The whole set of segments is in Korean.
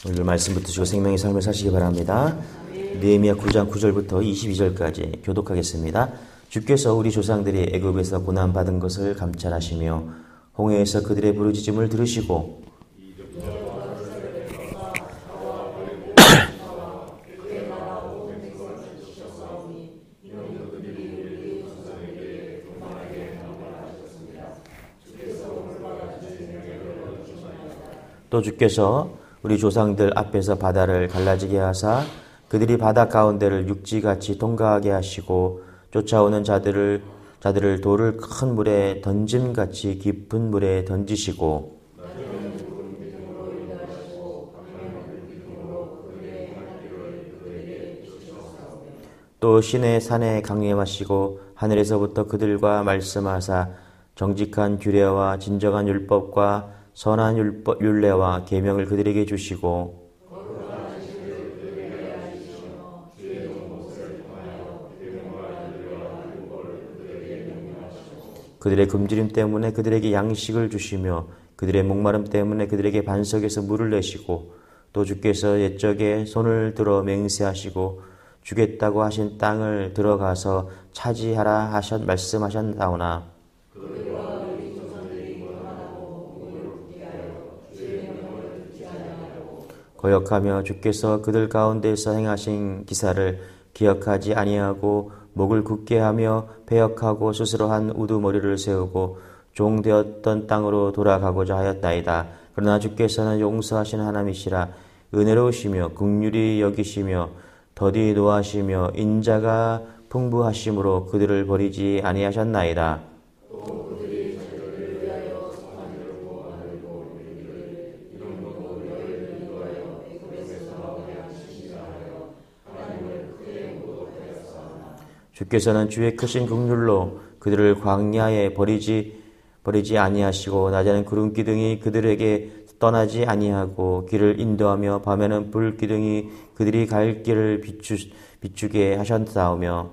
오늘 말씀 붙드시고 생명의 삶을 사시기 바랍니다. 느헤미야 9장 9절부터 22절까지 교독하겠습니다. 주께서 우리 조상들이 애굽에서 고난받은 것을 감찰하시며 홍해에서 그들의 부르짖음을 들으시고 또 주께서 우리 조상들 앞에서 바다를 갈라지게 하사 그들이 바다 가운데를 육지같이 통과하게 하시고 쫓아오는 자들을 돌을 큰 물에 던짐같이 깊은 물에 던지시고 또 시내 산에 강림하시고 하늘에서부터 그들과 말씀하사 정직한 규례와 진정한 율법과 선한 율례와 계명을 그들에게 주시고 그들의 굶주림 때문에 그들에게 양식을 주시며 그들의 목마름 때문에 그들에게 반석에서 물을 내시고 또 주께서 옛적에 손을 들어 맹세하시고 주겠다고 하신 땅을 들어가서 차지하라 말씀하셨나오나 거역하며 주께서 그들 가운데서 행하신 기사를 기억하지 아니하고 목을 굳게 하며 배역하고 스스로 한 우두머리를 세우고 종되었던 땅으로 돌아가고자 하였나이다. 그러나 주께서는 용서하시는 하나님이시라 은혜로우시며 긍휼히 여기시며 더디 노하시며 인자가 풍부하심으로 그들을 버리지 아니하셨나이다. 주께서는 주의 크신 긍휼로 그들을 광야에 버리지 아니하시고 낮에는 구름 기둥이 그들에게 떠나지 아니하고 길을 인도하며 밤에는 불 기둥이 그들이 갈 길을 비추게 하셨사오며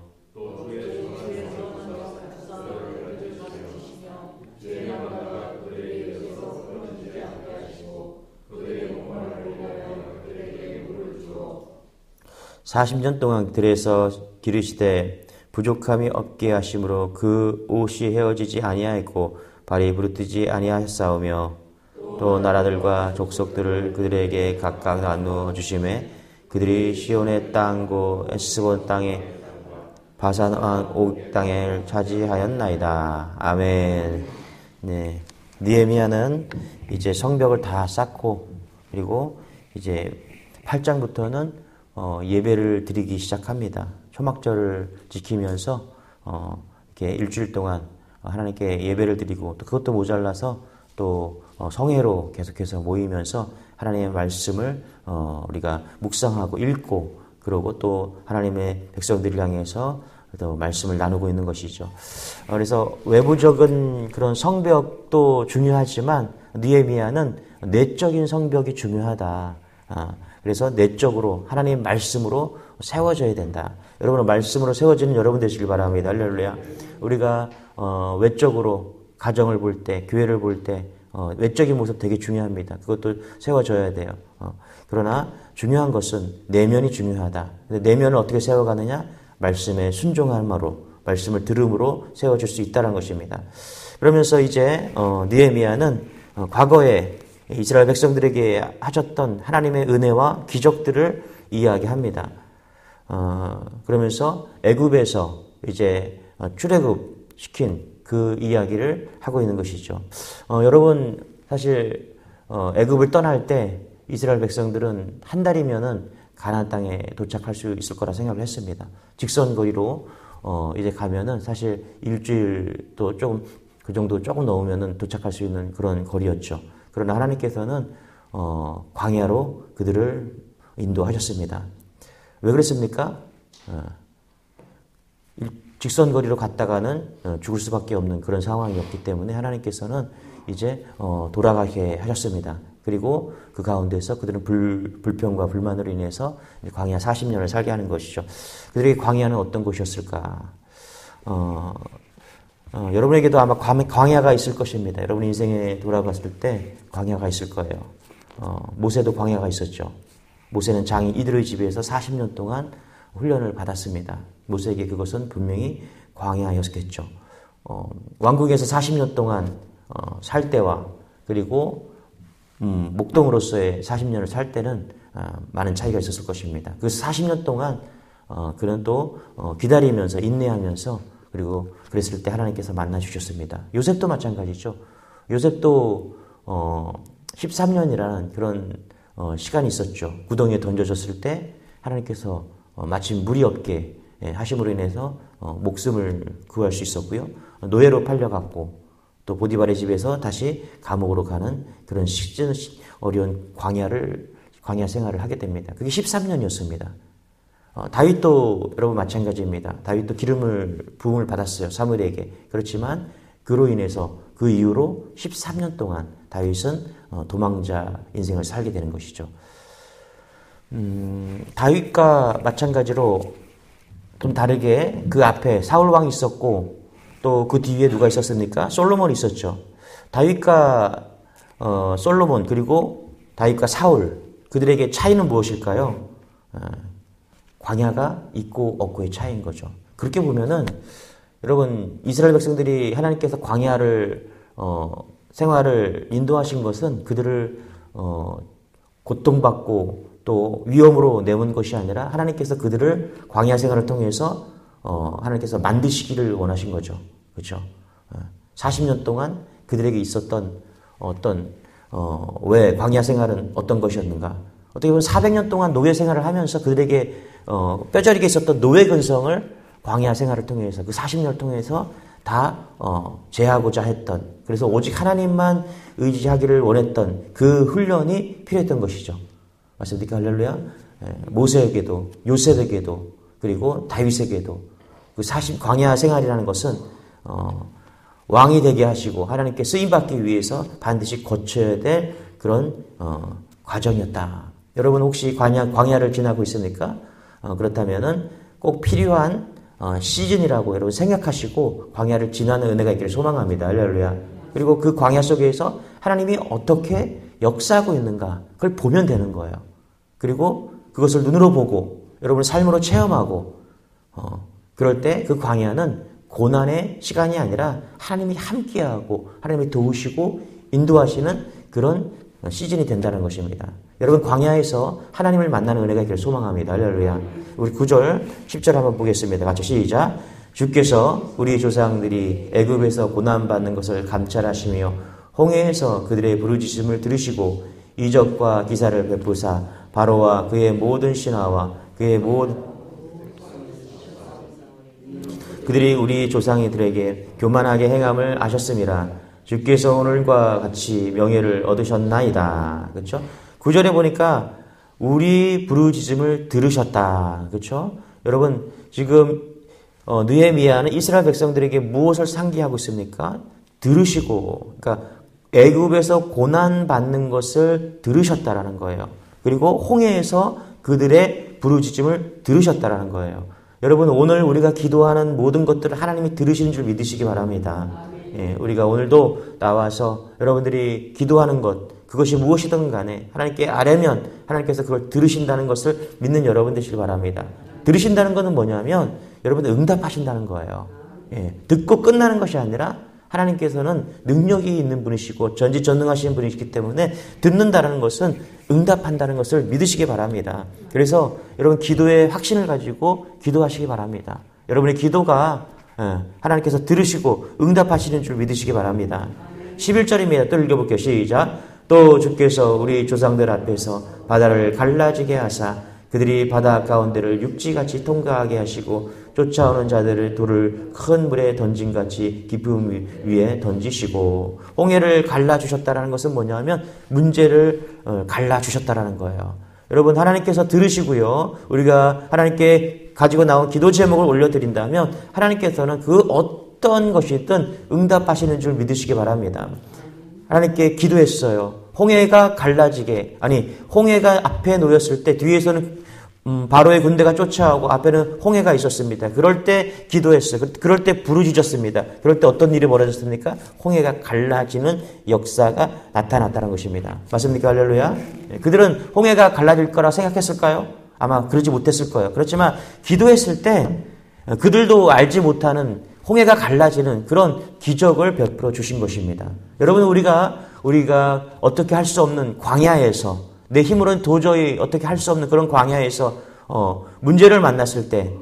(40년) 동안 들에서 기르시되 부족함이 없게 하심으로 그 옷이 헤어지지 아니하였고 발이 부르뜨지 아니하였사오며 또 나라들과 족속들을 그들에게 각각 나누어 주심에 그들이 시온의 땅고 에스본 땅에 바산 왕 옥 땅을 차지하였나이다. 아멘. 네, 느헤미야는 이제 성벽을 다 쌓고 그리고 이제 8장부터는 예배를 드리기 시작합니다. 초막절을 지키면서 이렇게 일주일 동안 하나님께 예배를 드리고 또 그것도 모자라서 또 성회로 계속해서 모이면서 하나님의 말씀을 우리가 묵상하고 읽고 그러고 또 하나님의 백성들을 향해서 또 말씀을 나누고 있는 것이죠. 그래서 외부적인 그런 성벽도 중요하지만 느헤미야는 내적인 성벽이 중요하다. 그래서 내적으로 하나님 말씀으로 세워져야 된다. 여러분은 말씀으로 세워지는 여러분 되시길 바랍니다. 할렐루야. 우리가 외적으로 가정을 볼 때, 교회를 볼 때 외적인 모습 되게 중요합니다. 그것도 세워져야 돼요. 그러나 중요한 것은 내면이 중요하다. 내면을 어떻게 세워가느냐? 말씀에 순종함으로, 말씀을 들음으로 세워질 수 있다는 것입니다. 그러면서 이제 느헤미야는 과거에 이스라엘 백성들에게 하셨던 하나님의 은혜와 기적들을 이야기합니다. 그러면서 애굽에서 이제 출애굽 시킨 그 이야기를 하고 있는 것이죠. 여러분 사실 애굽을 떠날 때 이스라엘 백성들은 한 달이면은 가나안 땅에 도착할 수 있을 거라 생각을 했습니다. 직선거리로 이제 가면은 사실 일주일 또 조금 그 정도 조금 넘으면은 도착할 수 있는 그런 거리였죠. 그러나 하나님께서는 광야로 그들을 인도하셨습니다. 왜 그랬습니까? 직선거리로 갔다가는 죽을 수밖에 없는 그런 상황이었기 때문에 하나님께서는 이제 돌아가게 하셨습니다. 그리고 그 가운데서 그들은 불평과 불만으로 인해서 광야 40년을 살게 하는 것이죠. 그들에게 광야는 어떤 곳이었을까? 여러분에게도 아마 광야가 있을 것입니다. 여러분 인생에 돌아봤을 때 광야가 있을 거예요. 모세도 광야가 있었죠. 모세는 장인 이드로의 집에서 40년 동안 훈련을 받았습니다. 모세에게 그것은 분명히 광야였겠죠. 왕국에서 40년 동안 살 때와 그리고 목동으로서의 40년을 살 때는 많은 차이가 있었을 것입니다. 그 40년 동안 그는 또 기다리면서 인내하면서 그리고 그랬을 때 하나님께서 만나 주셨습니다. 요셉도 마찬가지죠. 요셉도 13년이라는 그런 시간이 있었죠. 구덩이에 던져졌을 때 하나님께서 마침 물이 없게 하심으로 인해서 목숨을 구할 수 있었고요. 노예로 팔려갔고 또 보디발의 집에서 다시 감옥으로 가는 그런 어려운 광야 생활을 하게 됩니다. 그게 13년이었습니다. 다윗도 여러분 마찬가지입니다. 다윗도 부음을 받았어요. 사무엘에게. 그렇지만 그로 인해서 그 이후로 13년 동안 다윗은 도망자 인생을 살게 되는 것이죠. 다윗과 마찬가지로 좀 다르게 그 앞에 사울 왕이 있었고 또 그 뒤에 누가 있었습니까? 솔로몬이 있었죠. 다윗과 솔로몬 그리고 다윗과 사울 그들에게 차이는 무엇일까요? 광야가 있고 없고의 차이인 거죠. 그렇게 보면은 여러분 이스라엘 백성들이 하나님께서 광야를 생활을 인도하신 것은 그들을 고통받고 또 위험으로 내몬 것이 아니라 하나님께서 그들을 광야 생활을 통해서 하나님께서 만드시기를 원하신 거죠. 그렇죠? 40년 동안 그들에게 있었던 왜 광야 생활은 어떤 것이었는가? 어떻게 보면 400년 동안 노예 생활을 하면서 그들에게 뼈저리게 있었던 노예 근성을 광야 생활을 통해서 그 40년을 통해서 다 제하고자 했던 그래서 오직 하나님만 의지하기를 원했던 그 훈련이 필요했던 것이죠. 맞습니까? 할렐루야. 모세에게도 요셉에게도 그리고 다윗에게도 그 광야 생활이라는 것은 왕이 되게 하시고 하나님께 쓰임받기 위해서 반드시 거쳐야 될 그런 과정이었다. 여러분 혹시 광야를 지나고 있습니까? 그렇다면은 꼭 필요한 시즌이라고 여러분 생각하시고 광야를 지나는 은혜가 있기를 소망합니다. 할렐루야. 그리고 그 광야 속에서 하나님이 어떻게 역사하고 있는가 그걸 보면 되는 거예요. 그리고 그것을 눈으로 보고 여러분의 삶으로 체험하고 그럴 때 그 광야는 고난의 시간이 아니라 하나님이 함께하고 하나님이 도우시고 인도하시는 그런 시즌이 된다는 것입니다. 여러분 광야에서 하나님을 만나는 은혜가 있기를 소망합니다. 할렐루야. 우리 9절 10절 한번 보겠습니다. 같이 시작. 주께서 우리 조상들이 애굽에서 고난받는 것을 감찰하시며 홍해에서 그들의 부르짖음을 들으시고 이적과 기사를 베푸사 바로와 그의 모든 신하와 그들이 우리 조상이들에게 교만하게 행함을 아셨음이라. 주께서 오늘과 같이 명예를 얻으셨나이다. 그렇죠? 9절에 보니까 우리 부르짖음을 들으셨다. 그렇죠? 여러분 지금 느헤미야는 이스라엘 백성들에게 무엇을 상기하고 있습니까? 들으시고 그러니까 애굽에서 고난 받는 것을 들으셨다라는 거예요. 그리고 홍해에서 그들의 부르짖음을 들으셨다라는 거예요. 여러분 오늘 우리가 기도하는 모든 것들을 하나님이 들으시는 줄 믿으시기 바랍니다. 예, 우리가 오늘도 나와서 여러분들이 기도하는 것 그것이 무엇이든 간에 하나님께 아뢰면 하나님께서 그걸 들으신다는 것을 믿는 여러분 되시기 바랍니다. 들으신다는 것은 뭐냐면 여러분들 응답하신다는 거예요. 예, 듣고 끝나는 것이 아니라 하나님께서는 능력이 있는 분이시고 전지전능하신 분이시기 때문에 듣는다는 것은 응답한다는 것을 믿으시기 바랍니다. 그래서 여러분 기도의 확신을 가지고 기도하시기 바랍니다. 여러분의 기도가 하나님께서 들으시고 응답하시는 줄 믿으시기 바랍니다. 11절입니다. 또 읽어볼게요. 시작. 또 주께서 우리 조상들 앞에서 바다를 갈라지게 하사 그들이 바다 가운데를 육지같이 통과하게 하시고 쫓아오는 자들을 돌을 큰 물에 던진같이 깊은 위에 던지시고 홍해를 갈라주셨다는 것은 뭐냐면 문제를 갈라주셨다는 거예요. 여러분 하나님께서 들으시고요. 우리가 하나님께 가지고 나온 기도 제목을 올려드린다면 하나님께서는 그 어떤 것이든 응답하시는 줄 믿으시기 바랍니다. 하나님께 기도했어요. 홍해가 앞에 놓였을 때 뒤에서는 바로의 군대가 쫓아오고 앞에는 홍해가 있었습니다. 그럴 때 기도했어요. 그럴 때 부르짖었습니다. 그럴 때 어떤 일이 벌어졌습니까? 홍해가 갈라지는 역사가 나타났다는 것입니다. 맞습니까? 할렐루야. 그들은 홍해가 갈라질 거라 생각했을까요? 아마 그러지 못했을 거예요. 그렇지만 기도했을 때 그들도 알지 못하는 홍해가 갈라지는 그런 기적을 베풀어 주신 것입니다. 여러분, 우리가 어떻게 할 수 없는 광야에서, 내 힘으로는 도저히 어떻게 할 수 없는 그런 광야에서 문제를 만났을 때,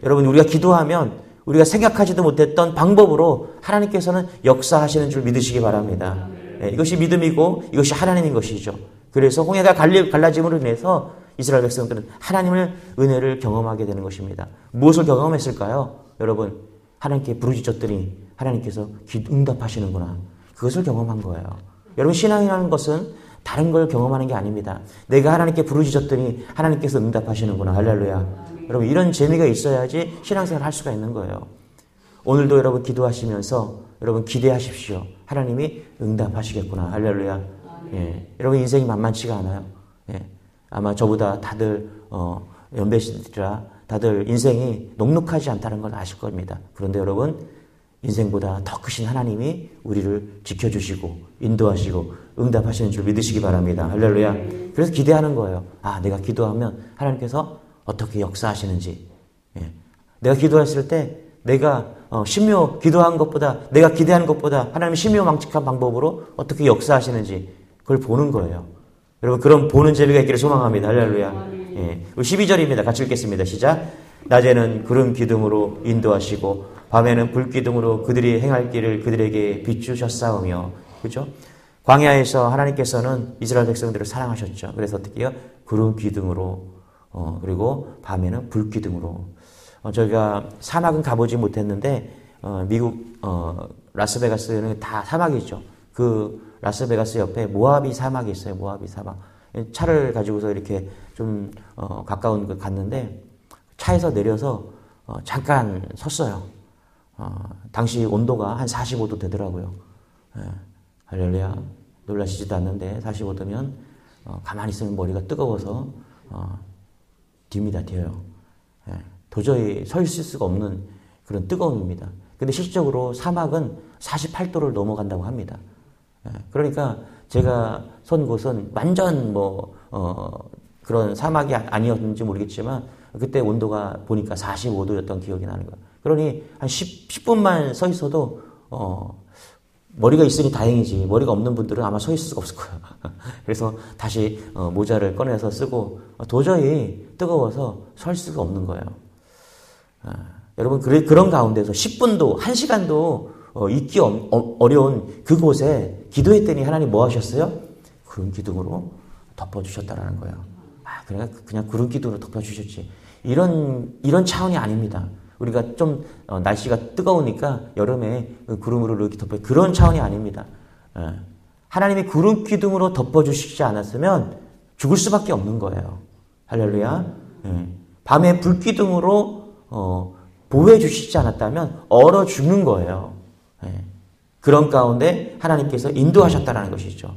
여러분, 우리가 기도하면 우리가 생각하지도 못했던 방법으로 하나님께서는 역사하시는 줄 믿으시기 바랍니다. 이것이 믿음이고 이것이 하나님인 것이죠. 그래서 홍해가 갈라짐으로 인해서 이스라엘 백성들은 하나님의 은혜를 경험하게 되는 것입니다. 무엇을 경험했을까요? 여러분, 하나님께 부르짖었더니 하나님께서 응답하시는구나. 그것을 경험한 거예요. 여러분, 신앙이라는 것은 다른 걸 경험하는 게 아닙니다. 내가 하나님께 부르짖었더니 하나님께서 응답하시는구나. 할렐루야. 여러분, 이런 재미가 있어야지 신앙생활을 할 수가 있는 거예요. 오늘도 여러분 기도하시면서 여러분 기대하십시오. 하나님이 응답하시겠구나. 할렐루야. 여러분, 인생이 만만치가 않아요. 아마 저보다 다들 연배시들이라 다들 인생이 녹록하지 않다는 걸 아실 겁니다. 그런데 여러분, 인생보다 더 크신 하나님이 우리를 지켜주시고 인도하시고 응답하시는 줄 믿으시기 바랍니다. 할렐루야. 그래서 기대하는 거예요. 내가 기도하면 하나님께서 어떻게 역사하시는지. 내가 기도했을 때 내가 신묘 기도한 것보다, 내가 기대한 것보다 하나님이 신묘망측한 방법으로 어떻게 역사하시는지 그걸 보는 거예요. 여러분, 그런 보는 재미가 있기를 소망합니다. 할렐루야. 12절입니다. 같이 읽겠습니다. 시작. 낮에는 구름 기둥으로 인도하시고 밤에는 불 기둥으로 그들이 행할 길을 그들에게 비추셨사오며. 그렇죠? 광야에서 하나님께서는 이스라엘 백성들을 사랑하셨죠. 그래서 어떻게 해요? 구름 기둥으로 그리고 밤에는 불 기둥으로. 저희가 사막은 가보지 못했는데 미국 라스베가스는 다 사막이죠. 그 라스베가스 옆에 모하비 사막이 있어요. 모하비 사막. 차를 가지고서 이렇게 좀 가까운 걸 갔는데 차에서 내려서 잠깐 섰어요. 당시 온도가 한 45도 되더라고요. 할렐루야. 놀라시지도 않는데 45도면 가만히 있으면 머리가 뜨거워서 딥니다. 튀어요. 도저히 서 있을 수가 없는 그런 뜨거움입니다. 근데 실질적으로 사막은 48도를 넘어간다고 합니다. 그러니까 제가 선 곳은 완전 그런 사막이 아니었는지 모르겠지만 그때 온도가 보니까 45도였던 기억이 나는 거예요. 그러니 한 10분만 서 있어도 머리가 있으니 다행이지 머리가 없는 분들은 아마 서 있을 수가 없을 거예요. 그래서 다시 모자를 꺼내서 쓰고 도저히 뜨거워서 설 수가 없는 거예요. 여러분, 그런 가운데서 10분도 1시간도 있기 어려운 그곳에 기도했더니 하나님 뭐 하셨어요? 구름 기둥으로 덮어주셨다라는 거예요. 그냥 구름 기둥으로 덮어주셨지. 이런 차원이 아닙니다. 우리가 좀 날씨가 뜨거우니까 여름에 구름으로 이렇게 덮어, 그런 차원이 아닙니다. 하나님이 구름 기둥으로 덮어주시지 않았으면 죽을 수밖에 없는 거예요. 할렐루야. 밤에 불 기둥으로 보호해 주시지 않았다면 얼어 죽는 거예요. 그런 가운데 하나님께서 인도하셨다는 것이죠.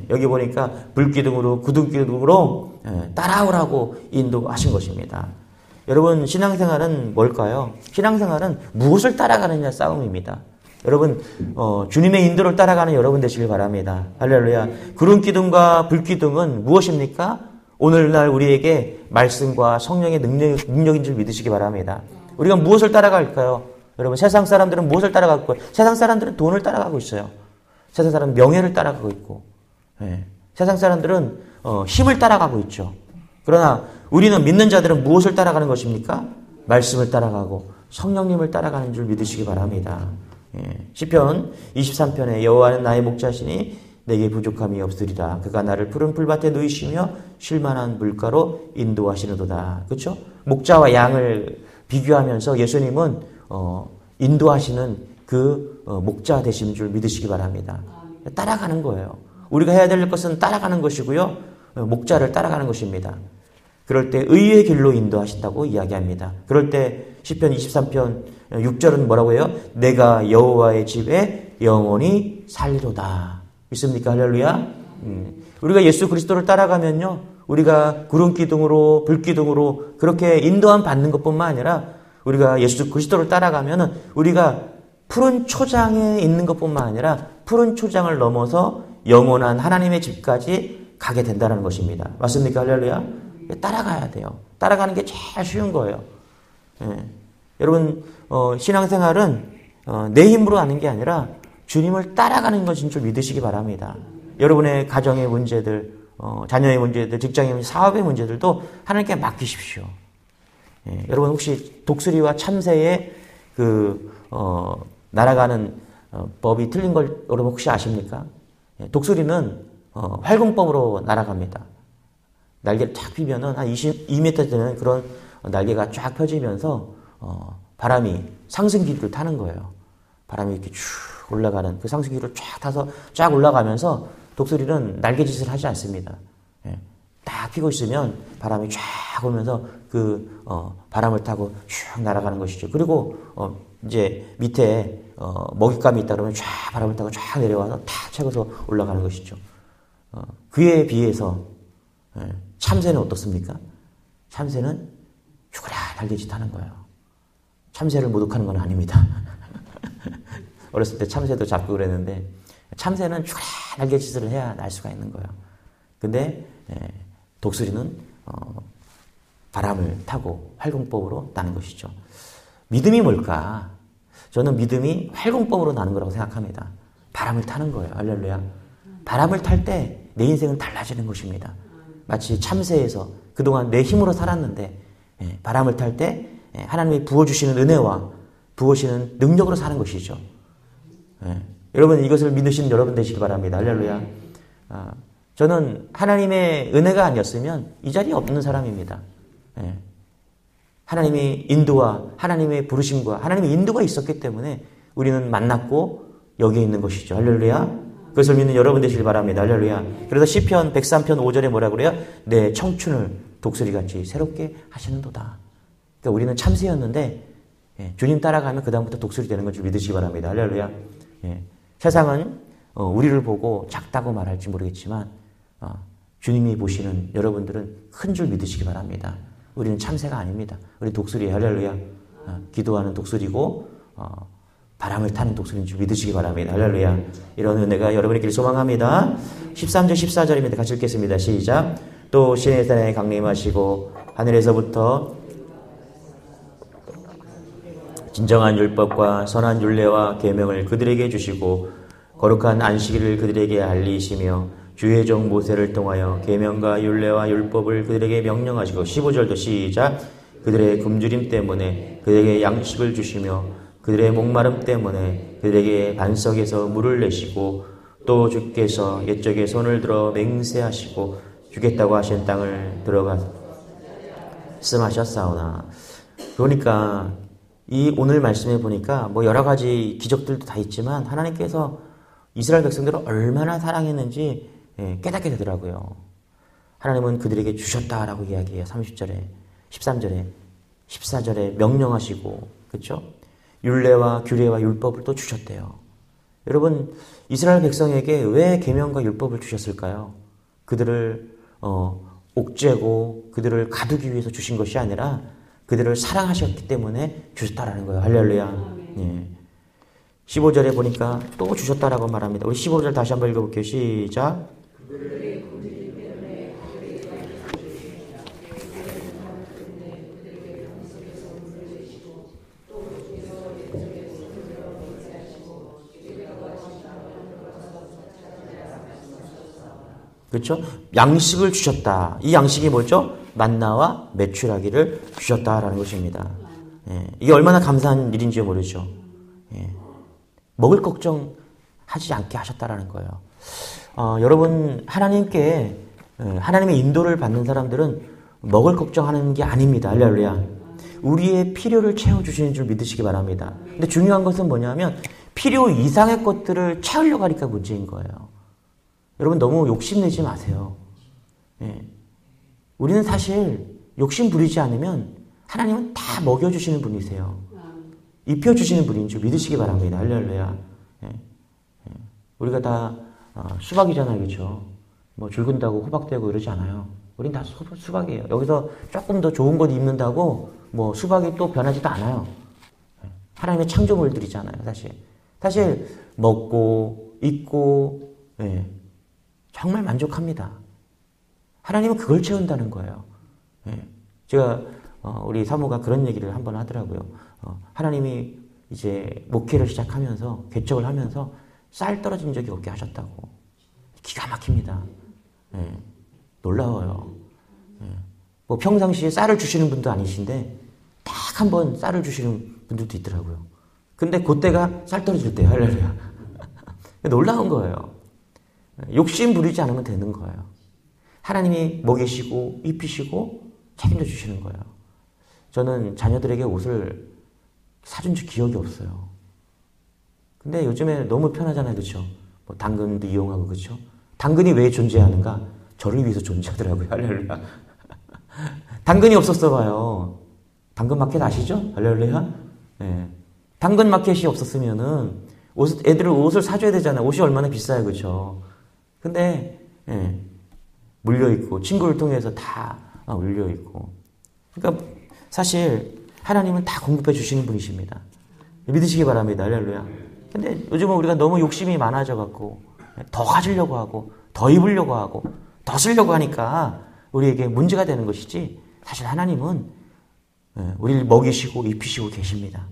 여기 보니까 불기둥으로 구둥기둥으로 따라오라고 인도하신 것입니다. 여러분, 신앙생활은 뭘까요? 신앙생활은 무엇을 따라가느냐 싸움입니다. 여러분, 주님의 인도를 따라가는 여러분 되시길 바랍니다. 할렐루야. 구름기둥과 불기둥은 무엇입니까? 오늘날 우리에게 말씀과 성령의 능력인 줄 믿으시기 바랍니다. 우리가 무엇을 따라갈까요? 여러분, 세상 사람들은 무엇을 따라갈 거예요? 세상 사람들은 돈을 따라가고 있어요. 세상 사람은 명예를 따라가고 있고, 세상 사람들은 힘을 따라가고 있죠. 그러나 우리는 믿는 자들은 무엇을 따라가는 것입니까? 말씀을 따라가고 성령님을 따라가는 줄 믿으시기 바랍니다. 시편 23편에 여호와는 나의 목자시니 내게 부족함이 없으리라. 그가 나를 푸른 풀밭에 누이시며 쉴만한 물가로 인도하시는도다. 그렇죠? 목자와 양을 비교하면서 예수님은 인도하시는 그 목자 되시는 줄 믿으시기 바랍니다. 따라가는 거예요. 우리가 해야 될 것은 따라가는 것이고요. 목자를 따라가는 것입니다. 그럴 때 의의 길로 인도하신다고 이야기합니다. 그럴 때 시편 23편 6절은 뭐라고 해요? 내가 여호와의 집에 영원히 살리로다. 믿습니까? 할렐루야. 우리가 예수 그리스도를 따라가면요, 우리가 구름 기둥으로 불 기둥으로 그렇게 인도함 받는 것뿐만 아니라 우리가 예수 그리스도를 따라가면은 우리가 푸른 초장에 있는 것뿐만 아니라 푸른 초장을 넘어서 영원한 하나님의 집까지 가게 된다는 것입니다. 맞습니까? 할렐루야. 따라가야 돼요. 따라가는 게 제일 쉬운 거예요. 예. 여러분 신앙생활은 내 힘으로 하는 게 아니라 주님을 따라가는 것인 줄 믿으시기 바랍니다. 여러분의 가정의 문제들, 자녀의 문제들, 직장의 문제, 사업의 문제들도 하나님께 맡기십시오. 예. 여러분 혹시 독수리와 참새의 날아가는 법이 틀린 걸 여러분 혹시 아십니까? 예. 독수리는 활공법으로 날아갑니다. 날개를 쫙 피면은 한 2m 되는 그런 날개가 쫙 펴지면서 바람이 상승기류를 타는 거예요. 바람이 이렇게 쭉 올라가는 그 상승기류를 쫙 타서 쫙 올라가면서 독수리는 날개짓을 하지 않습니다. 예. 딱 피고 있으면 바람이 쫙 오면서 바람을 타고 쭉 날아가는 것이죠. 그리고 이제 밑에 먹잇감이 있다 그러면 쫙 바람을 타고 쫙 내려와서 탁 채고서 올라가는 것이죠. 그에 비해서 참새는 어떻습니까? 참새는 죽어라 날개짓 하는 거예요. 참새를 모독하는 건 아닙니다. 어렸을 때 참새도 잡고 그랬는데 참새는 죽어라 날개짓을 해야 날 수가 있는 거예요. 근데 독수리는 바람을 타고 활공법으로 나는 것이죠. 믿음이 뭘까? 저는 믿음이 활공법으로 나는 거라고 생각합니다. 바람을 타는 거예요. 할렐루야. 바람을 탈 때 내 인생은 달라지는 것입니다. 마치 참새에서 그동안 내 힘으로 살았는데 바람을 탈 때 하나님이 부어주시는 은혜와 부어주시는 능력으로 사는 것이죠. 여러분 이것을 믿으시는 여러분 되시기 바랍니다. 할렐루야. 저는 하나님의 은혜가 아니었으면 이 자리에 없는 사람입니다. 하나님의 인도와 하나님의 부르심과 하나님의 인도가 있었기 때문에 우리는 만났고 여기에 있는 것이죠. 할렐루야. 그것을 믿는 여러분 되시길 바랍니다. 할렐루야. 그래서 시편 103편 5절에 뭐라고 그래요? 내 청춘을 독수리같이 새롭게 하시는도다. 그러니까 우리는 참새였는데 주님 따라가면 그 다음부터 독수리 되는 걸 믿으시기 바랍니다. 할렐루야. 세상은 우리를 보고 작다고 말할지 모르겠지만 주님이 보시는 여러분들은 큰 줄 믿으시기 바랍니다. 우리는 참새가 아닙니다. 우리 독수리예요. 할렐루야. 기도하는 독수리고 바람을 타는 독수리인 줄 믿으시기 바랍니다. 할렐루야. 이런 은혜가 여러분에게 소망합니다. 13절 14절입니다. 같이 읽겠습니다. 시작. 또 신의 산에 강림하시고 하늘에서부터 진정한 율법과 선한 율례와 계명을 그들에게 주시고 거룩한 안식일을 그들에게 알리시며 주의 종 모세를 통하여 계명과 율례와 율법을 그들에게 명령하시고 15절도 시작. 그들의 굶주림 때문에 그들에게 양식을 주시며 그들의 목마름 때문에 그들에게 반석에서 물을 내시고 또 주께서 옛적에 손을 들어 맹세하시고 주겠다고 하신 땅을 들어가 말씀하셨사오나. 그러니까 이 오늘 말씀에 보니까 뭐 여러 가지 기적들도 다 있지만 하나님께서 이스라엘 백성들을 얼마나 사랑했는지 깨닫게 되더라고요. 하나님은 그들에게 주셨다라고 이야기해요. 30절에, 13절에, 14절에 명령하시고, 그렇죠? 율례와 규례와 율법을 또 주셨대요. 여러분, 이스라엘 백성에게 왜 계명과 율법을 주셨을까요? 그들을 옥죄고 그들을 가두기 위해서 주신 것이 아니라 그들을 사랑하셨기 때문에 주셨다라는 거예요. 할렐루야. 15절에 보니까 또 주셨다라고 말합니다. 우리 15절 다시 한번 읽어볼게요. 시작. 그렇죠? 양식을 주셨다. 이 양식이 뭐죠? 만나와 메추라기를 주셨다라는 것입니다. 이게 얼마나 감사한 일인지 모르죠. 먹을 걱정 하지 않게 하셨다라는 거예요. 여러분 하나님께 하나님의 인도를 받는 사람들은 먹을 걱정하는 게 아닙니다. 할렐루야. 우리의 필요를 채워주시는 줄 믿으시기 바랍니다. 근데 중요한 것은 뭐냐면 필요 이상의 것들을 채우려고 하니까 문제인 거예요. 여러분 너무 욕심내지 마세요. 우리는 사실 욕심 부리지 않으면 하나님은 다 먹여주시는 분이세요. 입혀주시는 분인 줄 믿으시기 바랍니다. 할렐루야. 우리가 다 수박이잖아요. 그렇죠? 뭐 줄 근다고 호박되고 이러지 않아요. 우린 다 수박이에요. 여기서 조금 더 좋은 것 입는다고 뭐 수박이 또 변하지도 않아요. 하나님의 창조물들이잖아요, 사실. 사실 먹고 입고 예, 정말 만족합니다. 하나님은 그걸 채운다는 거예요. 예, 제가 우리 사모가 그런 얘기를 한번 하더라고요. 하나님이 이제 목회를 시작하면서 개척을 하면서 쌀 떨어진 적이 없게 하셨다고. 기가 막힙니다. 예, 놀라워요. 예, 뭐 평상시에 쌀을 주시는 분도 아니신데 딱 한 번 쌀을 주시는 분들도 있더라고요. 근데 그때가 쌀 떨어질 때예요. 할렐루야. 놀라운 거예요. 욕심 부리지 않으면 되는 거예요. 하나님이 먹이시고 입히시고 책임져 주시는 거예요. 저는 자녀들에게 옷을 사준 기억이 없어요. 근데 요즘에 너무 편하잖아요. 그렇죠? 뭐 당근도 이용하고 그렇죠? 당근이 왜 존재하는가? 저를 위해서 존재하더라고요. 할렐루야. 당근이 없었어 봐요. 당근 마켓 아시죠? 할렐루야. 네. 당근 마켓이 없었으면은 애들은 옷을 사줘야 되잖아요. 옷이 얼마나 비싸요. 그렇죠? 근데 예, 물려있고 친구를 통해서 다 물려있고 그러니까 사실 하나님은 다 공급해 주시는 분이십니다. 믿으시기 바랍니다. 할렐루야. 근데 요즘은 우리가 너무 욕심이 많아져 갖고 더 가지려고 하고 더 입으려고 하고 더 쓰려고 하니까 우리에게 문제가 되는 것이지 사실 하나님은 우리를 먹이시고 입히시고 계십니다.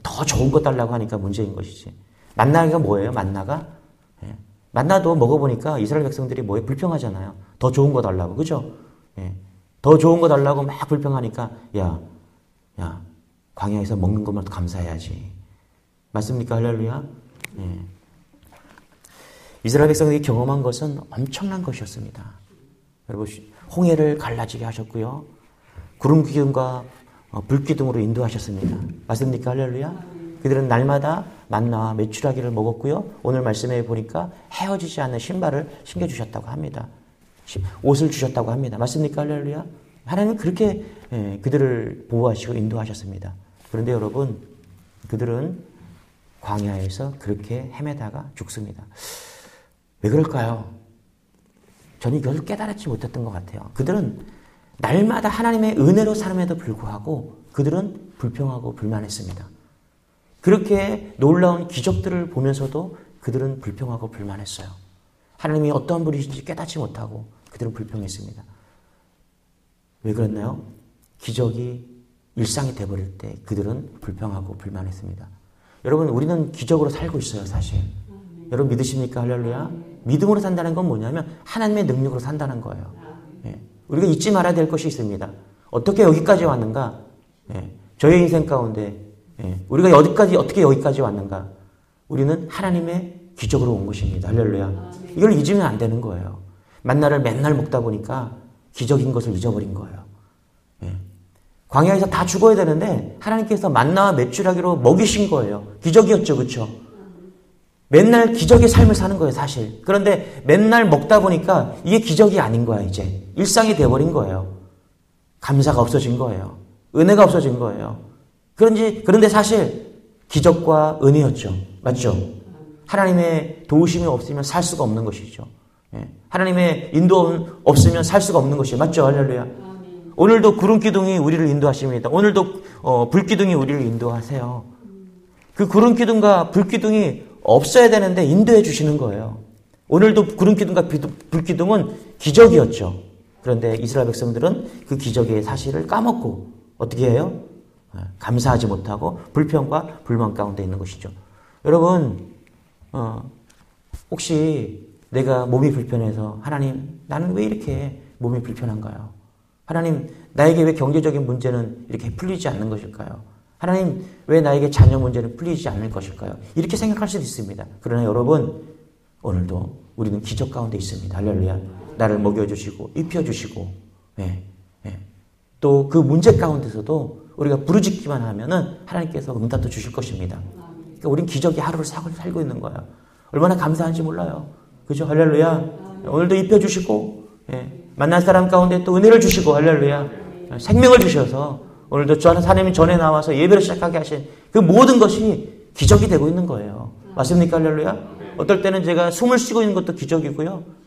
더 좋은 거 달라고 하니까 문제인 것이지. 만나가 뭐예요? 만나가? 만나도 먹어보니까 이스라엘 백성들이 뭐에 불평하잖아요. 더 좋은 거 달라고. 그죠? 더 좋은 거 달라고 막 불평하니까 야, 광야에서 먹는 것만 감사해야지. 맞습니까? 할렐루야? 이스라엘 백성들이 경험한 것은 엄청난 것이었습니다. 여러분, 홍해를 갈라지게 하셨고요. 구름 기둥과 불 기둥으로 인도하셨습니다. 맞습니까? 할렐루야? 그들은 날마다 만나와 메추라기를 먹었고요. 오늘 말씀에 보니까 헤어지지 않는 신발을 신겨주셨다고 합니다. 옷을 주셨다고 합니다. 맞습니까? 할렐루야? 하나님은 그렇게 그들을 보호하시고 인도하셨습니다. 그런데 여러분, 그들은 광야에서 그렇게 헤매다가 죽습니다. 왜 그럴까요? 저는 이것을 깨달지 못했던 것 같아요. 그들은 날마다 하나님의 은혜로 삶에도 불구하고 그들은 불평하고 불만했습니다. 그렇게 놀라운 기적들을 보면서도 그들은 불평하고 불만했어요. 하나님이 어떠한 분이신지 깨닫지 못하고 그들은 불평했습니다. 왜 그랬나요? 기적이 일상이 돼버릴 때 그들은 불평하고 불만했습니다. 여러분, 우리는 기적으로 살고 있어요, 사실. 여러분 믿으십니까? 할렐루야. 믿음으로 산다는 건 뭐냐면 하나님의 능력으로 산다는 거예요. 우리가 잊지 말아야 될 것이 있습니다. 어떻게 여기까지 왔는가? 저의 인생 가운데 우리가 어떻게 여기까지 왔는가? 우리는 하나님의 기적으로 온 것입니다. 할렐루야. 이걸 잊으면 안 되는 거예요. 만나를 맨날 먹다 보니까 기적인 것을 잊어버린 거예요. 광야에서 다 죽어야 되는데 하나님께서 만나와 메추라기로 먹이신 거예요. 기적이었죠. 그렇죠? 맨날 기적의 삶을 사는 거예요, 사실. 그런데 맨날 먹다 보니까 이게 기적이 아닌 거야, 이제. 일상이 돼버린 거예요. 감사가 없어진 거예요. 은혜가 없어진 거예요. 그런데 사실 기적과 은혜였죠. 맞죠? 하나님의 도우심이 없으면 살 수가 없는 것이죠. 하나님의 인도 없으면 살 수가 없는 것이죠. 맞죠? 할렐루야. 오늘도 구름 기둥이 우리를 인도하십니다. 오늘도 불 기둥이 우리를 인도하세요. 그 구름 기둥과 불 기둥이 없어야 되는데 인도해 주시는 거예요. 오늘도 구름 기둥과 불 기둥은 기적이었죠. 그런데 이스라엘 백성들은 그 기적의 사실을 까먹고 어떻게 해요? 감사하지 못하고 불평과 불만 가운데 있는 것이죠. 여러분, 혹시 내가 몸이 불편해서 하나님, 나는 왜 이렇게 몸이 불편한가요? 하나님, 나에게 왜 경제적인 문제는 이렇게 풀리지 않는 것일까요? 하나님, 왜 나에게 자녀 문제는 풀리지 않을 것일까요? 이렇게 생각할 수도 있습니다. 그러나 여러분, 오늘도 우리는 기적 가운데 있습니다. 할렐루야. 나를 먹여주시고 입혀주시고 또 그 문제 가운데서도 우리가 부르짖기만 하면은 하나님께서 응답도 주실 것입니다. 그러니까 우리는 기적의 하루를 살고 있는 거예요. 얼마나 감사한지 몰라요. 그죠? 할렐루야. 오늘도 입혀주시고 만날 사람 가운데 또 은혜를 주시고 할렐루야. 생명을 주셔서 오늘도 하나님이 전에 나와서 예배를 시작하게 하신 그 모든 것이 기적이 되고 있는 거예요. 맞습니까? 할렐루야. 어떨 때는 제가 숨을 쉬고 있는 것도 기적이고요.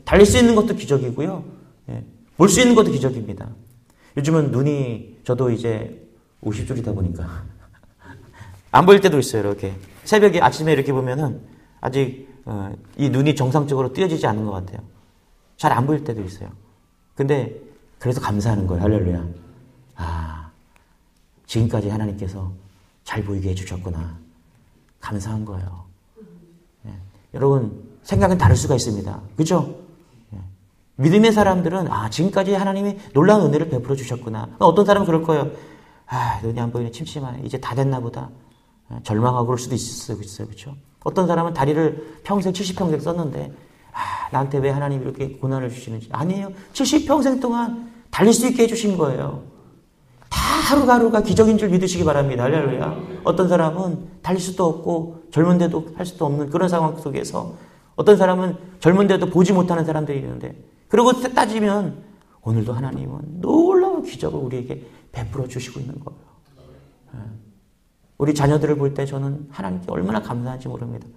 달릴 수 있는 것도 기적이고요. 예. 볼 수 있는 것도 기적입니다. 요즘은 눈이 저도 이제 50줄이다 보니까 안 보일 때도 있어요. 이렇게 새벽에 아침에 이렇게 보면은 아직 이 눈이 정상적으로 뜨여지지 않는 것 같아요. 잘 안 보일 때도 있어요. 근데 그래서 감사하는 거예요. 할렐루야. 아, 지금까지 하나님께서 잘 보이게 해주셨구나. 감사한 거예요. 예. 여러분 생각은 다를 수가 있습니다. 그렇죠? 예. 믿음의 사람들은 지금까지 하나님이 놀라운 은혜를 베풀어 주셨구나. 어떤 사람은 그럴 거예요. 눈이 안 보이네, 침침하네, 이제 다 됐나 보다. 예. 절망하고 그럴 수도 있어요. 그렇죠? 어떤 사람은 다리를 평생 70평생 썼는데 나한테 왜 하나님이 이렇게 고난을 주시는지. 아니에요. 70평생 동안 달릴 수 있게 해주신 거예요. 다 하루하루가 기적인 줄 믿으시기 바랍니다. 할렐루야. 어떤 사람은 달릴 수도 없고 젊은데도 할 수도 없는 그런 상황 속에서 어떤 사람은 젊은데도 보지 못하는 사람들이 있는데, 그리고 따지면 오늘도 하나님은 놀라운 기적을 우리에게 베풀어 주시고 있는 거예요. 우리 자녀들을 볼 때 저는 하나님께 얼마나 감사한지 모릅니다.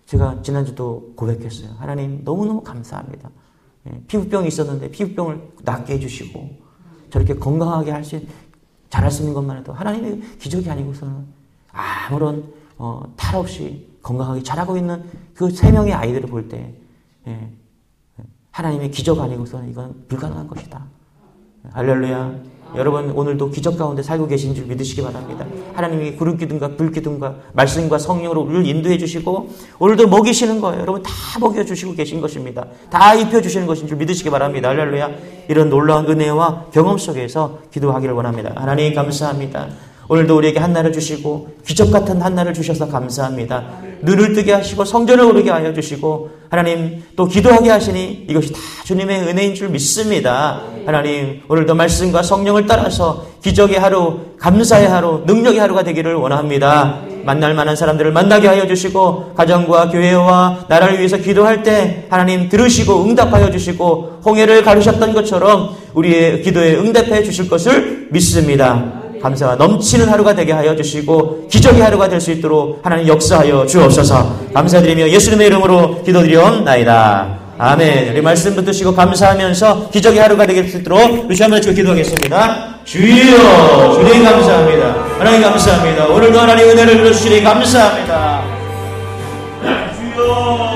제가 지난주도 고백했어요. 하나님 너무너무 감사합니다. 피부병이 있었는데 피부병을 낫게 해주시고 저렇게 건강하게 잘할 수 있는 것만 해도 하나님의 기적이 아니고서는 아무런 탈 없이 건강하게 자라고 있는 그 3명의 아이들을 볼 때 하나님의 기적 아니고서는 이건 불가능한 것이다. 할렐루야. 여러분 오늘도 기적 가운데 살고 계신 줄 믿으시기 바랍니다. 하나님이 구름 기둥과 불 기둥과 말씀과 성령으로 우리를 인도해 주시고 오늘도 먹이시는 거예요. 여러분 다 먹여주시고 계신 것입니다. 다 입혀주시는 것인 줄 믿으시기 바랍니다. 할렐루야. 이런 놀라운 은혜와 경험 속에서 기도하기를 원합니다. 하나님 감사합니다. 오늘도 우리에게 한날을 주시고 기적 같은 한날을 주셔서 감사합니다. 눈을 뜨게 하시고 성전을 오르게 하여 주시고 하나님 또 기도하게 하시니 이것이 다 주님의 은혜인 줄 믿습니다. 하나님 오늘도 말씀과 성령을 따라서 기적의 하루, 감사의 하루, 능력의 하루가 되기를 원합니다. 만날 만한 사람들을 만나게 하여 주시고 가정과 교회와 나라를 위해서 기도할 때 하나님 들으시고 응답하여 주시고 홍해를 가르셨던 것처럼 우리의 기도에 응답해 주실 것을 믿습니다. 감사와 넘치는 하루가 되게 하여 주시고 기적의 하루가 될 수 있도록 하나님 역사하여 주옵소서. 감사드리며 예수님의 이름으로 기도드리옵나이다. 아멘. 우리 말씀 붙드시고 감사하면서 기적의 하루가 되게 될 수 있도록 우리 한번 주여 기도하겠습니다. 주여, 주님 감사합니다. 하나님 감사합니다. 오늘도 하나님 은혜를 주시니 감사합니다. 주여.